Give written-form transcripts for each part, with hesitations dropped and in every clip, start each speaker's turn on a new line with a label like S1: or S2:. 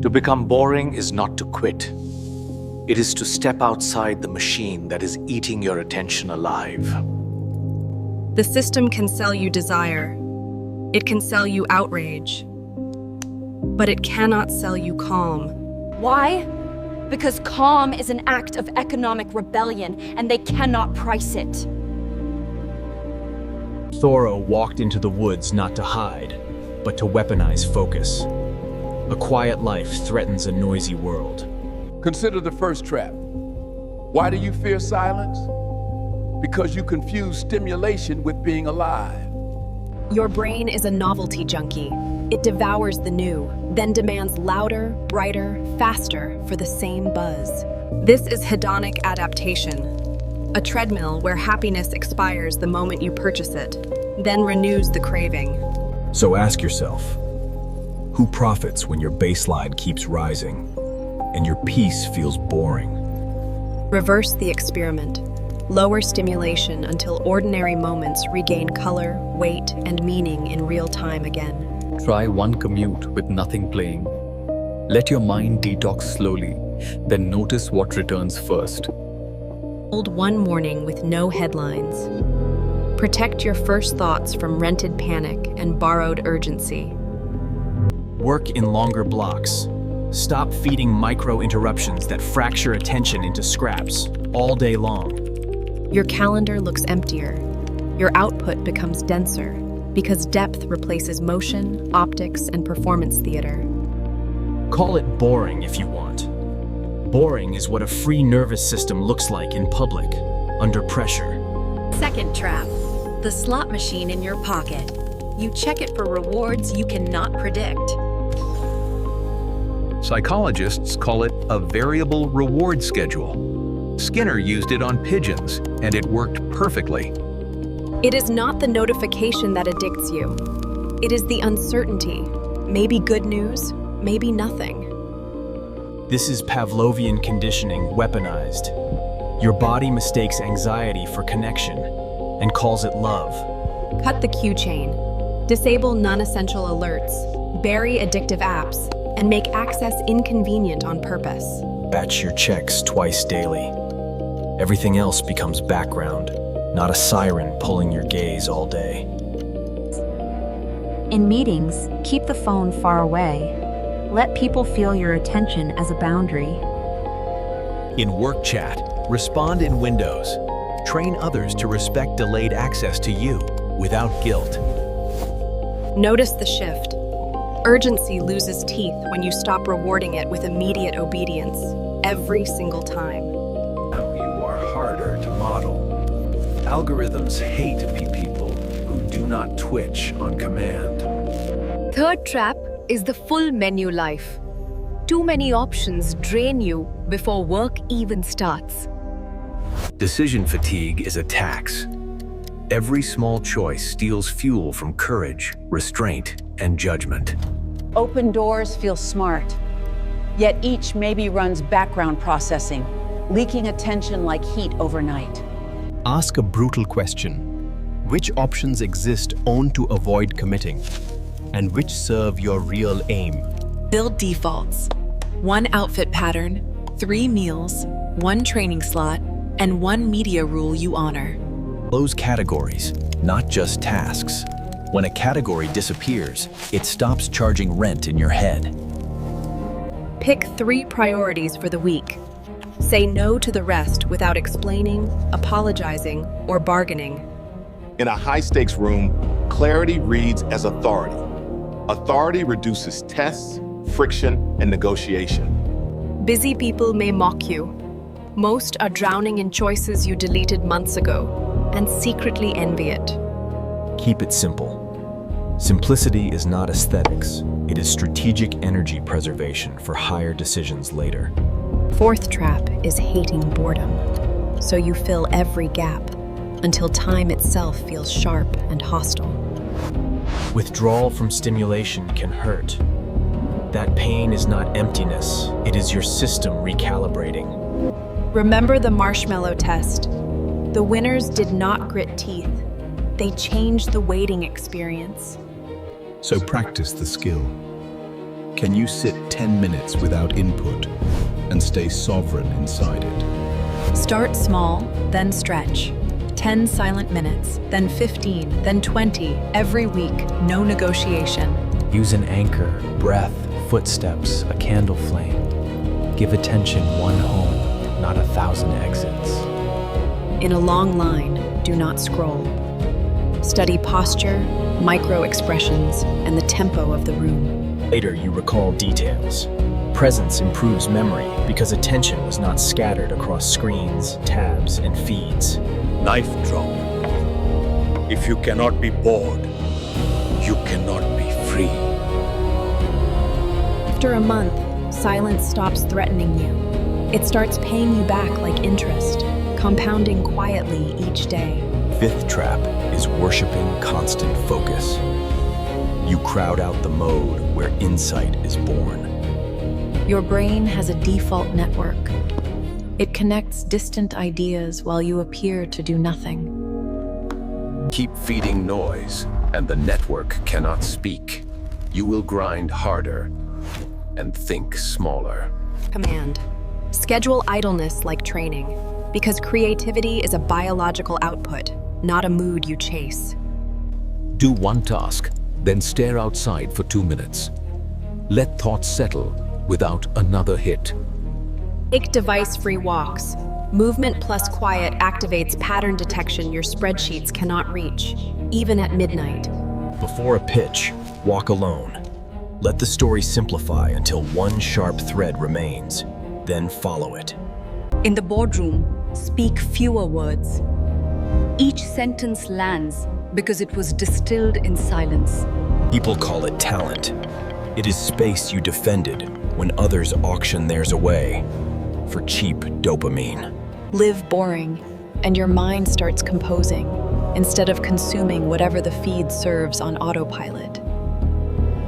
S1: To become boring is not to quit. It is to step outside the machine that is eating your attention alive.
S2: The system can sell you desire. It can sell you outrage. But it cannot sell you calm.
S3: Why? Because calm is an act of economic rebellion, and they cannot price it.
S4: Thoreau walked into the woods not to hide, but to weaponize focus. A quiet life threatens a noisy world.
S5: Consider the first trap. Why do you fear silence? Because you confuse stimulation with being alive.
S2: Your brain is a novelty junkie. It devours the new, then demands louder, brighter, faster for the same buzz. This is hedonic adaptation, a treadmill where happiness expires the moment you purchase it, then renews the craving.
S4: So ask yourself, who profits when your baseline keeps rising and your peace feels boring?
S2: Reverse the experiment. Lower stimulation until ordinary moments regain color, weight, and meaning in real time again.
S6: Try one commute with nothing playing. Let your mind detox slowly, then notice what returns first.
S2: Hold one morning with no headlines. Protect your first thoughts from rented panic and borrowed urgency.
S4: Work in longer blocks. Stop feeding micro-interruptions that fracture attention into scraps all day long.
S2: Your calendar looks emptier. Your output becomes denser because depth replaces motion, optics, and performance theater.
S4: Call it boring if you want. Boring is what a free nervous system looks like in public, under pressure.
S7: Second trap, the slot machine in your pocket. You check it for rewards you cannot predict.
S8: Psychologists call it a variable reward schedule. Skinner used it on pigeons, and it worked perfectly.
S2: It is not the notification that addicts you. It is the uncertainty. Maybe good news, maybe nothing.
S4: This is Pavlovian conditioning weaponized. Your body mistakes anxiety for connection and calls it love.
S2: Cut the cue chain. Disable non-essential alerts. Bury addictive apps. And make access inconvenient on purpose.
S4: Batch your checks twice daily. Everything else becomes background, not a siren pulling your gaze all day.
S9: In meetings, keep the phone far away. Let people feel your attention as a boundary.
S8: In work chat, respond in windows. Train others to respect delayed access to you without guilt.
S2: Notice the shift. Urgency loses teeth when you stop rewarding it with immediate obedience, every single time.
S10: Now you are harder to model. Algorithms hate people who do not twitch on command.
S11: Third trap is the full menu life. Too many options drain you before work even starts.
S8: Decision fatigue is a tax. Every small choice steals fuel from courage, restraint, and judgment.
S12: Open doors feel smart, yet each maybe runs background processing, leaking attention like heat overnight.
S13: Ask a brutal question. Which options exist only to avoid committing? And which serve your real aim?
S14: Build defaults. 1 outfit pattern, 3 meals, 1 training slot, and 1 media rule you honor.
S8: Close categories, not just tasks. When a category disappears, it stops charging rent in your head.
S2: Pick 3 priorities for the week. Say no to the rest without explaining, apologizing, or bargaining.
S15: In a high-stakes room, clarity reads as authority. Authority reduces tests, friction, and negotiation.
S2: Busy people may mock you. Most are drowning in choices you deleted months ago and secretly envy it.
S4: Keep it simple. Simplicity is not aesthetics. It is strategic energy preservation for higher decisions later.
S2: Fourth trap is hating boredom. So you fill every gap until time itself feels sharp and hostile.
S4: Withdrawal from stimulation can hurt. That pain is not emptiness. It is your system recalibrating.
S2: Remember the marshmallow test. The winners did not grit teeth. They changed the waiting experience.
S13: So practice the skill. Can you sit 10 minutes without input and stay sovereign inside it?
S14: Start small, then stretch. 10 silent minutes, then 15, then 20, every week, no negotiation.
S4: Use an anchor, breath, footsteps, a candle flame. Give attention one home, not 1,000 exits.
S2: In a long line, do not scroll. Study posture, micro-expressions, and the tempo of the room.
S4: Later, you recall details. Presence improves memory because attention was not scattered across screens, tabs, and feeds.
S16: Knife drop. If you cannot be bored, you cannot be free.
S2: After a month, silence stops threatening you. It starts paying you back like interest, compounding quietly each day.
S4: Fifth trap is worshiping constant focus. You crowd out the mode where insight is born.
S7: Your brain has a default network. It connects distant ideas while you appear to do nothing.
S8: Keep feeding noise, and the network cannot speak. You will grind harder and think smaller.
S2: Command. Schedule idleness like training, because creativity is a biological output, not a mood you chase.
S8: Do one task, then stare outside for 2 minutes. Let thoughts settle without another hit.
S2: Take device-free walks. Movement plus quiet activates pattern detection your spreadsheets cannot reach, even at midnight.
S4: Before a pitch, walk alone. Let the story simplify until one sharp thread remains, then follow it.
S17: In the boardroom, speak fewer words. Each sentence lands because it was distilled in silence.
S4: People call it talent. It is space you defended when others auction theirs away for cheap dopamine.
S2: Live boring, and your mind starts composing, instead of consuming whatever the feed serves on autopilot.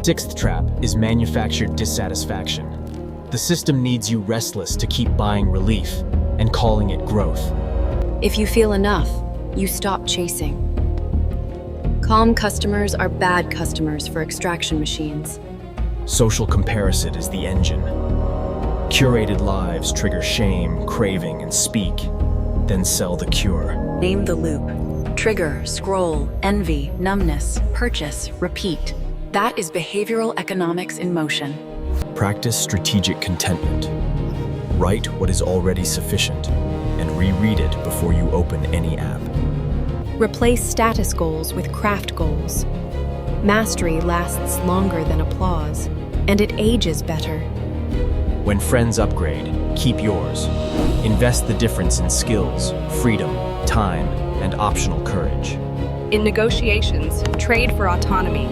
S4: Sixth trap is manufactured dissatisfaction. The system needs you restless to keep buying relief and calling it growth.
S2: If you feel enough, you stop chasing. Calm customers are bad customers for extraction machines.
S4: Social comparison is the engine. Curated lives trigger shame, craving, and speak, then sell the cure.
S7: Name the loop. Trigger, scroll, envy, numbness, purchase, repeat. That is behavioral economics in motion.
S4: Practice strategic contentment. Write what is already sufficient and reread it before you open any app.
S2: Replace status goals with craft goals. Mastery lasts longer than applause, and it ages better.
S4: When friends upgrade, keep yours. Invest the difference in skills, freedom, time, and optional courage.
S2: In negotiations, trade for autonomy.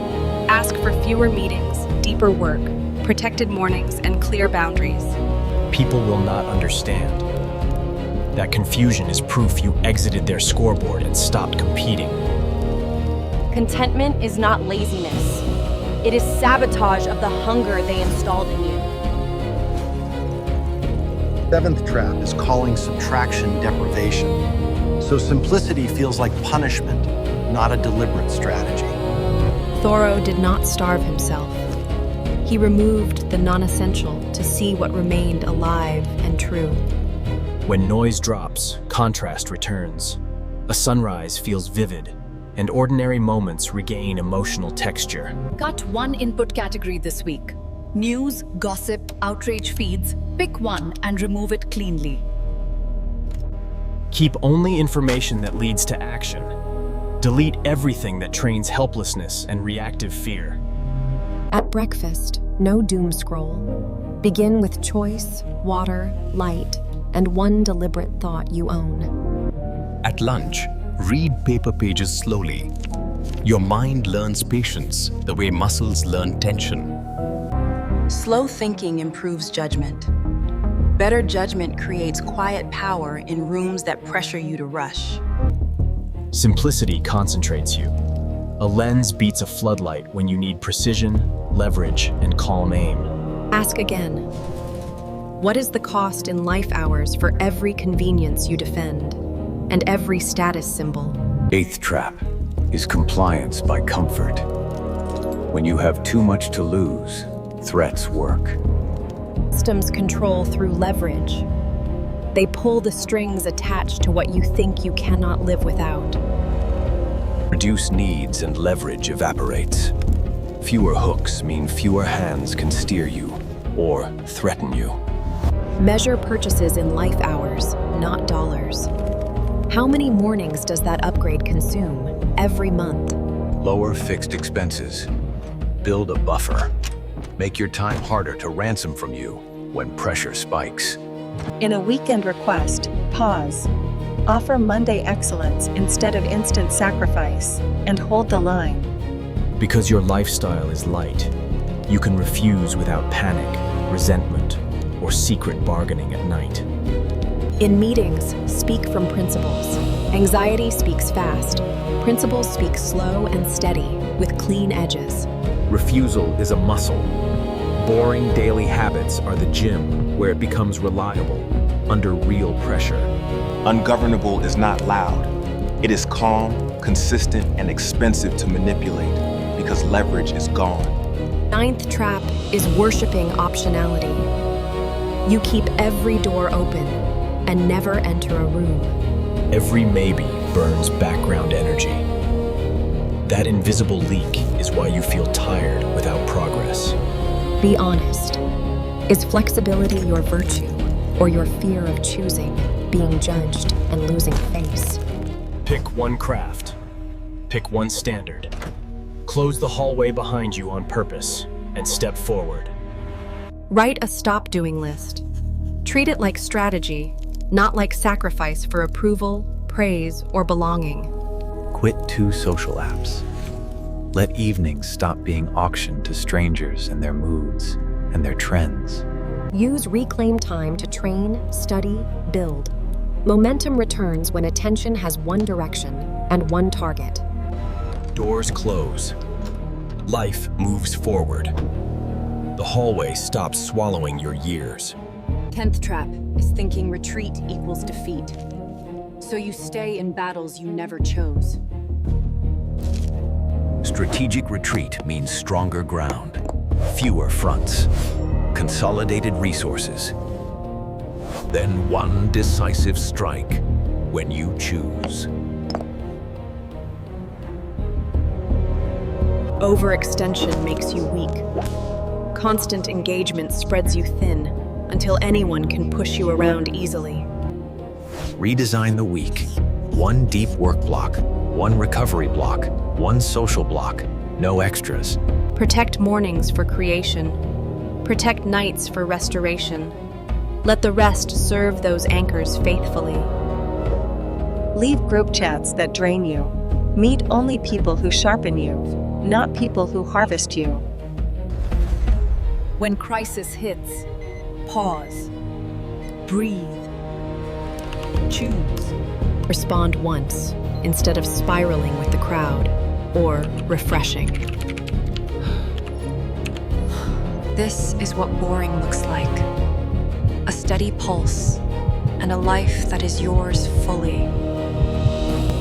S2: Ask for fewer meetings, deeper work, protected mornings, and clear boundaries.
S4: People will not understand. That confusion is proof you exited their scoreboard and stopped competing.
S3: Contentment is not laziness. It is sabotage of the hunger they installed in you.
S18: Seventh trap is calling subtraction deprivation. So simplicity feels like punishment, not a deliberate strategy.
S2: Thoreau did not starve himself. He removed the non-essential to see what remained alive and true.
S4: When noise drops, contrast returns. A sunrise feels vivid, and ordinary moments regain emotional texture.
S17: Cut one input category this week. News, gossip, outrage feeds. Pick one and remove it cleanly.
S4: Keep only information that leads to action. Delete everything that trains helplessness and reactive fear.
S2: At breakfast, no doom scroll. Begin with choice, water, light, and one deliberate thought you own.
S13: At lunch, read paper pages slowly. Your mind learns patience the way muscles learn tension.
S7: Slow thinking improves judgment. Better judgment creates quiet power in rooms that pressure you to rush.
S4: Simplicity concentrates you. A lens beats a floodlight when you need precision, leverage, and calm aim.
S2: Ask again. What is the cost in life hours for every convenience you defend, and every status symbol?
S8: Eighth trap is compliance by comfort. When you have too much to lose,
S1: Threats work.
S2: Systems control through leverage. They pull the strings attached to what you think you cannot live without.
S13: Reduce needs and leverage evaporates. Fewer hooks mean fewer hands can steer you or threaten you.
S2: Measure purchases in life hours, not dollars. How many mornings does that upgrade consume every month?
S13: Lower fixed expenses. Build a buffer. Make your time harder to ransom from you when pressure spikes.
S19: In a weekend request, pause. Offer Monday excellence instead of instant sacrifice, and hold the line.
S4: Because your lifestyle is light, you can refuse without panic, resentment, or secret bargaining at night.
S2: In meetings, speak from principles. Anxiety speaks fast. Principles speak slow and steady, with clean edges.
S4: Refusal is a muscle. Boring daily habits are the gym where it becomes reliable under real pressure.
S15: Ungovernable is not loud. It is calm, consistent, and expensive to manipulate because leverage is gone.
S2: Ninth trap is worshiping optionality. You keep every door open and never enter a room.
S4: Every maybe burns background energy. That invisible leak is why you feel tired without progress.
S2: Be honest. Is flexibility your virtue or your fear of choosing, being judged, and losing face?
S4: Pick one craft. Pick one standard. Close the hallway behind you on purpose and step forward.
S2: Write a stop doing list. Treat it like strategy, not like sacrifice for approval, praise, or belonging.
S20: Quit 2 social apps. Let evenings stop being auctioned to strangers and their moods and their trends.
S2: Use reclaimed time to train, study, build. Momentum returns when attention has one direction and one target.
S4: Doors close. Life moves forward. The hallway stops swallowing your years.
S17: 10th trap is thinking retreat equals defeat. So you stay in battles you never chose.
S13: Strategic retreat means stronger ground, fewer fronts, consolidated resources. Then one decisive strike when you choose.
S2: Overextension makes you weak. Constant engagement spreads you thin until anyone can push you around easily.
S13: Redesign the week. One deep work block, one recovery block, one social block, no extras.
S2: Protect mornings for creation. Protect nights for restoration. Let the rest serve those anchors faithfully.
S19: Leave group chats that drain you. Meet only people who sharpen you, not people who harvest you.
S2: When crisis hits, pause. Breathe. Choose. Respond once, instead of spiraling with the crowd, or refreshing.
S21: This is what boring looks like. A steady pulse, and a life that is yours fully.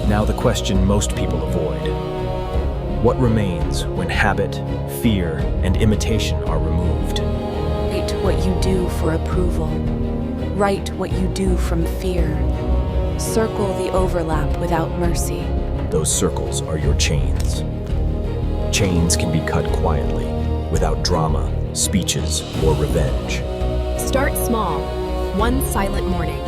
S4: Now the question most people avoid. What remains when habit, fear, and imitation are removed?
S17: Write what you do for approval. Write what you do from fear. Circle the overlap without mercy.
S4: Those circles are your chains. Chains can be cut quietly, without drama, speeches, or revenge.
S2: Start small. One silent morning.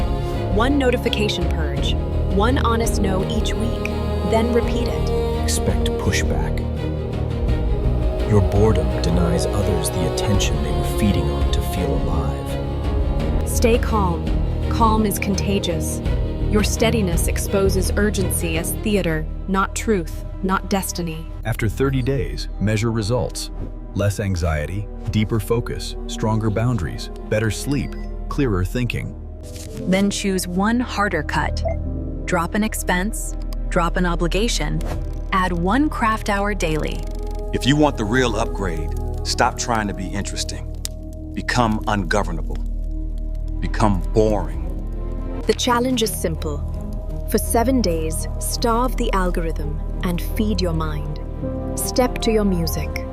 S2: One notification purge. One honest no each week. Then repeat it.
S4: Expect pushback. Your boredom denies others the attention they were feeding on to feel alive.
S2: Stay calm. Calm is contagious. Your steadiness exposes urgency as theater, not truth, not destiny.
S10: After 30 days, measure results. Less anxiety, deeper focus, stronger boundaries, better sleep, clearer thinking.
S14: Then choose one harder cut. Drop an expense, drop an obligation, add 1 craft hour daily.
S22: If you want the real upgrade, stop trying to be interesting. Become ungovernable. Become boring.
S2: The challenge is simple. For 7 days, starve the algorithm and feed your mind. Step to your music.